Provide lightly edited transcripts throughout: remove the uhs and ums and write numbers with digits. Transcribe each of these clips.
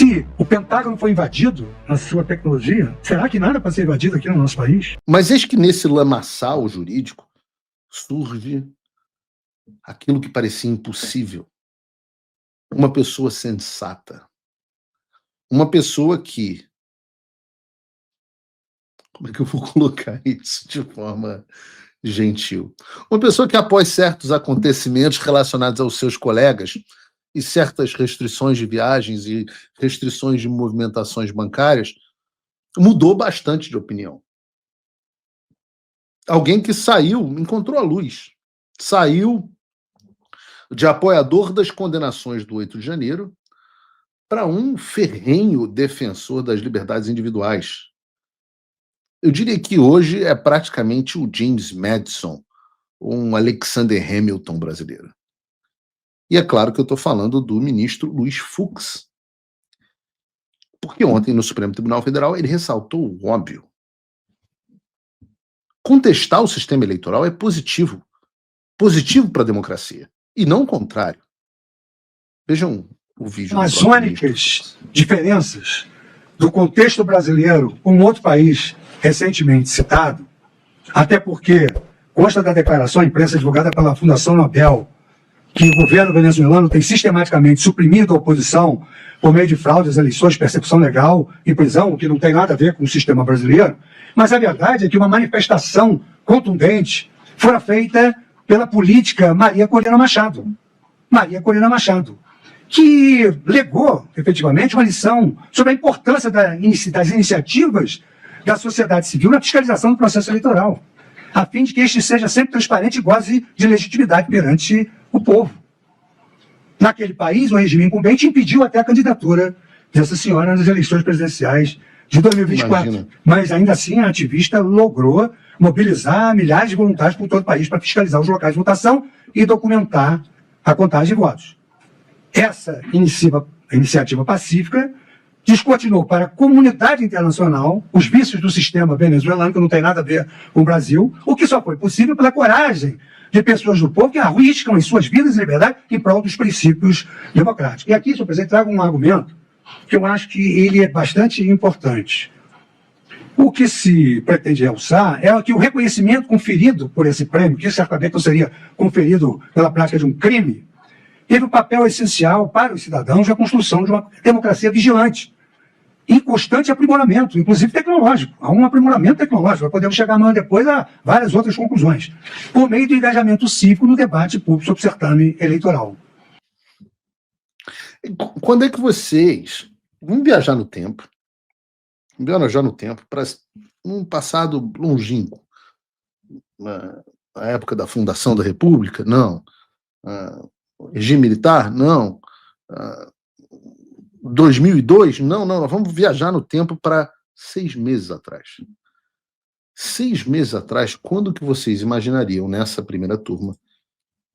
Se o Pentágono foi invadido na sua tecnologia, será que nada pode ser invadido aqui no nosso país? Mas eis que nesse lamaçal jurídico surge aquilo que parecia impossível. Uma pessoa sensata. Uma pessoa que... Como é que eu vou colocar isso de forma gentil? Uma pessoa que, após certos acontecimentos relacionados aos seus colegas e certas restrições de viagens e restrições de movimentações bancárias, mudou bastante de opinião. Alguém que saiu, encontrou a luz, saiu de apoiador das condenações do 8 de janeiro para um ferrenho defensor das liberdades individuais. Eu diria que hoje é praticamente o James Madison, um Alexander Hamilton brasileiro. E é claro que eu estou falando do ministro Luiz Fux. Porque ontem, no Supremo Tribunal Federal, ele ressaltou o óbvio. Contestar o sistema eleitoral é positivo. Positivo para a democracia. E não o contrário. Vejam o vídeo. As únicas diferenças do contexto brasileiro com outro país recentemente citado, até porque consta da declaração à imprensa divulgada pela Fundação Nobel que o governo venezuelano tem sistematicamente suprimido a oposição por meio de fraude às eleições, persecução legal e prisão, o que não tem nada a ver com o sistema brasileiro. Mas a verdade é que uma manifestação contundente fora feita pela política Maria Corina Machado. Maria Corina Machado, que legou, efetivamente, uma lição sobre a importância das iniciativas da sociedade civil na fiscalização do processo eleitoral, a fim de que este seja sempre transparente e goze de legitimidade perante o povo. Naquele país, o regime incumbente impediu até a candidatura dessa senhora nas eleições presidenciais de 2024. Imagina. Mas, ainda assim, a ativista logrou mobilizar milhares de voluntários por todo o país para fiscalizar os locais de votação e documentar a contagem de votos. Essa iniciativa pacífica descortinou para a comunidade internacional os vícios do sistema venezuelano, que não tem nada a ver com o Brasil, o que só foi possível pela coragem de pessoas do povo que arriscam em suas vidas e liberdade em prol dos princípios democráticos. E aqui, senhor presidente, trago um argumento que eu acho que ele é bastante importante. O que se pretende realçar é que o reconhecimento conferido por esse prêmio, que certamente não seria conferido pela prática de um crime, teve um papel essencial para os cidadãos na construção de uma democracia vigilante, em constante aprimoramento, inclusive tecnológico. Há um aprimoramento tecnológico, nós podemos chegar amanhã depois a várias outras conclusões, por meio do engajamento cívico no debate público sobre o certame eleitoral. Quando é que vocês vão viajar no tempo? Viajar no tempo para um passado longínquo? Na época da fundação da República? Não. Regime militar? Não. 2002? Não. Nós vamos viajar no tempo para 6 meses atrás. 6 meses atrás, quando que vocês imaginariam, nessa primeira turma,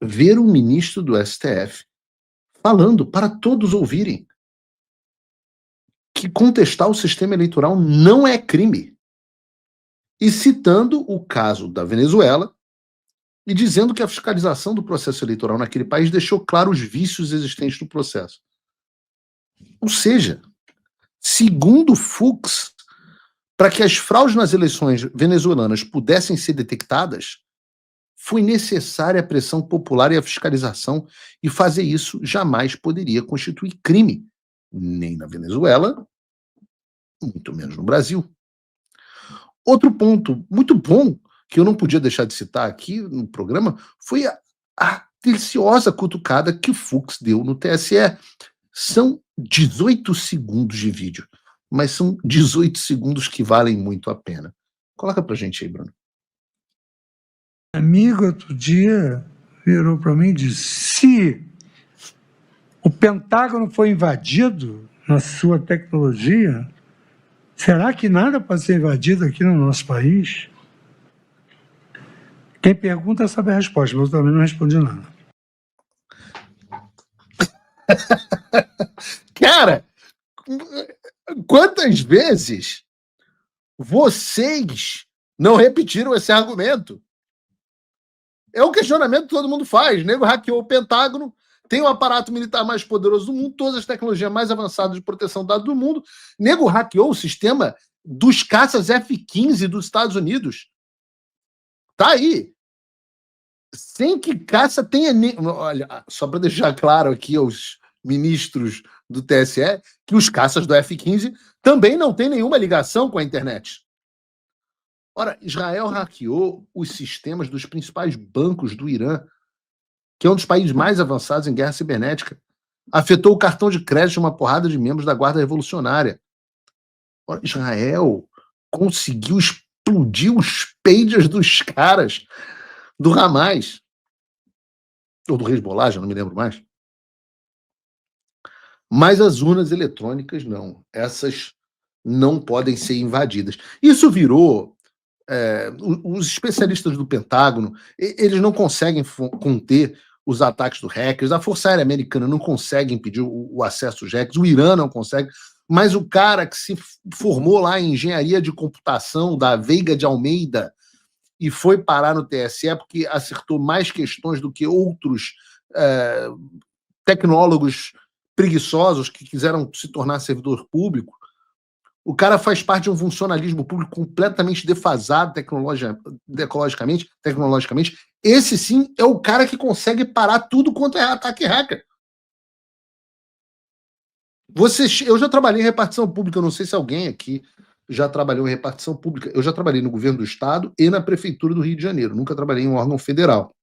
ver um ministro do STF falando para todos ouvirem que contestar o sistema eleitoral não é crime? E citando o caso da Venezuela, e dizendo que a fiscalização do processo eleitoral naquele país deixou claro os vícios existentes no processo. Ou seja, segundo Fux, para que as fraudes nas eleições venezuelanas pudessem ser detectadas, foi necessária a pressão popular e a fiscalização, e fazer isso jamais poderia constituir crime, nem na Venezuela, muito menos no Brasil. Outro ponto muito bom que eu não podia deixar de citar aqui no programa, foi a deliciosa cutucada que o Fux deu no TSE. São 18 segundos de vídeo, mas são 18 segundos que valem muito a pena. Coloca pra gente aí, Bruno. Amigo, outro dia, virou para mim e disse: se o Pentágono foi invadido na sua tecnologia, será que nada pode ser invadido aqui no nosso país? Quem pergunta sabe a resposta, mas eu também não respondi nada. Cara, quantas vezes vocês não repetiram esse argumento? É o questionamento que todo mundo faz. O nego hackeou o Pentágono, tem o aparato militar mais poderoso do mundo, todas as tecnologias mais avançadas de proteção de dados do mundo. Nego hackeou o sistema dos caças F-15 dos Estados Unidos. Tá aí. Sem que caça tenha... Olha, só para deixar claro aqui aos ministros do TSE, que os caças do F-15 também não têm nenhuma ligação com a internet. Ora, Israel hackeou os sistemas dos principais bancos do Irã, que é um dos países mais avançados em guerra cibernética. Afetou o cartão de crédito de uma porrada de membros da Guarda Revolucionária. Ora, Israel conseguiu explodir os pagers dos caras do Hamas, ou do Hezbollah, já não me lembro mais. Mas as urnas eletrônicas não. Essas não podem ser invadidas. Isso virou... os especialistas do Pentágono, eles não conseguem conter os ataques dos hackers, a Força Aérea Americana não consegue impedir o acesso dos hackers, o Irã não consegue, mas o cara que se formou lá em engenharia de computação da Veiga de Almeida e foi parar no TSE porque acertou mais questões do que outros tecnólogos preguiçosos que quiseram se tornar servidor público. O cara faz parte de um funcionalismo público completamente defasado tecnologicamente. Esse sim é o cara que consegue parar tudo quanto é ataque hacker. Eu já trabalhei em repartição pública, eu não sei se alguém aqui já trabalhou em repartição pública. Eu já trabalhei no governo do estado e na prefeitura do Rio de Janeiro. Nunca trabalhei em um órgão federal.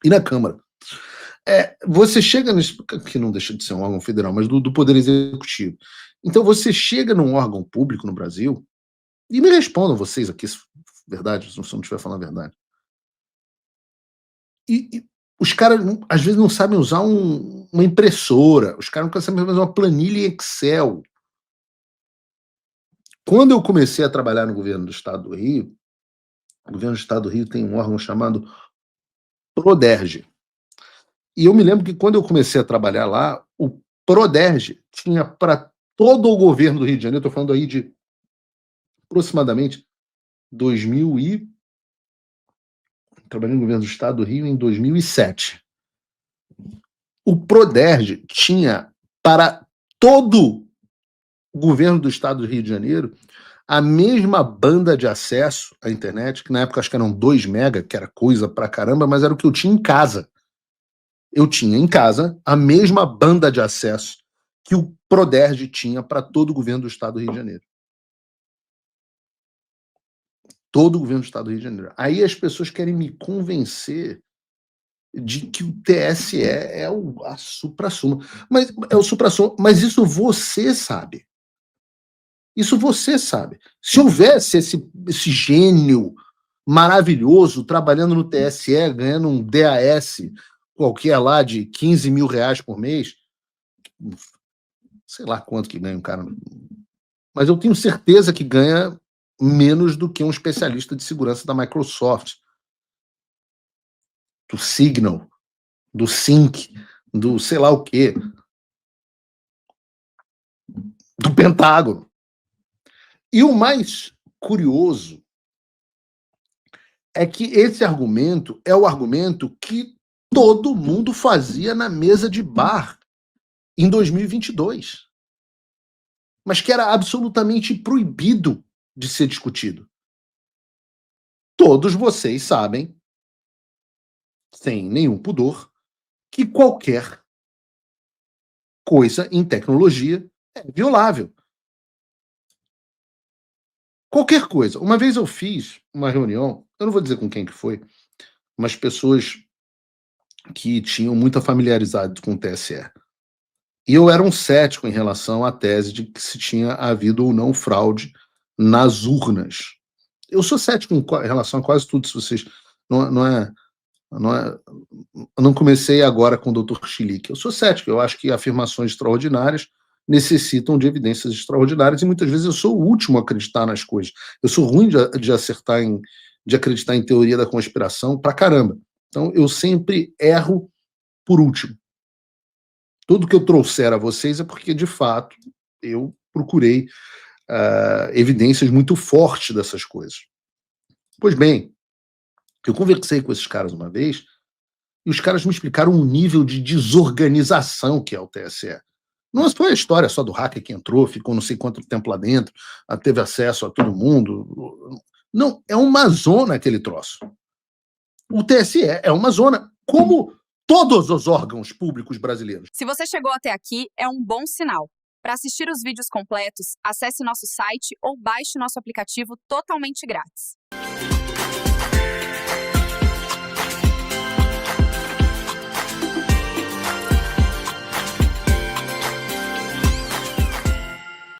E na Câmara. Você chega nesse... que não deixa de ser um órgão federal, mas do Poder Executivo. Então você chega num órgão público no Brasil, e me respondam vocês aqui, se verdade, se eu não estiver falando a verdade. E os caras, às vezes, não sabem usar uma impressora, os caras não sabem fazer uma planilha em Excel. Quando eu comecei a trabalhar no governo do Estado do Rio, o governo do Estado do Rio tem um órgão chamado Proderj. E eu me lembro que quando eu comecei a trabalhar lá, o Proderj tinha para todo o governo do Rio de Janeiro, estou falando aí de aproximadamente 2000 e... Trabalhei no governo do Estado do Rio em 2007. O Proderj tinha para todo o governo do Estado do Rio de Janeiro a mesma banda de acesso à internet, que na época acho que eram 2 mega, que era coisa pra caramba, mas era o que eu tinha em casa. Eu tinha em casa a mesma banda de acesso que o Proderj tinha para todo o governo do Estado do Rio de Janeiro. Todo o governo do Estado do Rio de Janeiro. Aí as pessoas querem me convencer de que o TSE é a supra-sumo. Mas é o supra-sumo, mas isso você sabe. Isso você sabe. Se houvesse esse gênio maravilhoso trabalhando no TSE, ganhando um DAS qualquer lá de 15 mil reais por mês, sei lá quanto que ganha um cara, mas eu tenho certeza que ganha menos do que um especialista de segurança da Microsoft, do Signal, do Sync, do sei lá o quê, do Pentágono. E o mais curioso é que esse argumento é o argumento que todo mundo fazia na mesa de bar em 2022, mas que era absolutamente proibido de ser discutido. Todos vocês sabem, sem nenhum pudor, que qualquer coisa em tecnologia é violável. Qualquer coisa. Uma vez eu fiz uma reunião, eu não vou dizer com quem que foi, mas pessoas que tinham muita familiaridade com o TSE. E eu era um cético em relação à tese de que se tinha havido ou não fraude nas urnas. Eu sou cético em relação a quase tudo, se vocês... Eu não comecei agora com o Dr. Chilique. Eu sou cético, eu acho que afirmações extraordinárias necessitam de evidências extraordinárias e muitas vezes eu sou o último a acreditar nas coisas. Eu sou ruim de acreditar em teoria da conspiração pra caramba. Então eu sempre erro por último. Tudo que eu trouxer a vocês é porque, de fato, eu procurei evidências muito fortes dessas coisas. Pois bem, eu conversei com esses caras uma vez E os caras me explicaram um nível de desorganização que é o TSE. Não foi a história só do hacker que entrou, ficou não sei quanto tempo lá dentro, teve acesso a todo mundo. Não, é uma zona aquele troço. O TSE é uma zona, como todos os órgãos públicos brasileiros. Se você chegou até aqui, é um bom sinal. Para assistir os vídeos completos, acesse nosso site ou baixe nosso aplicativo totalmente grátis.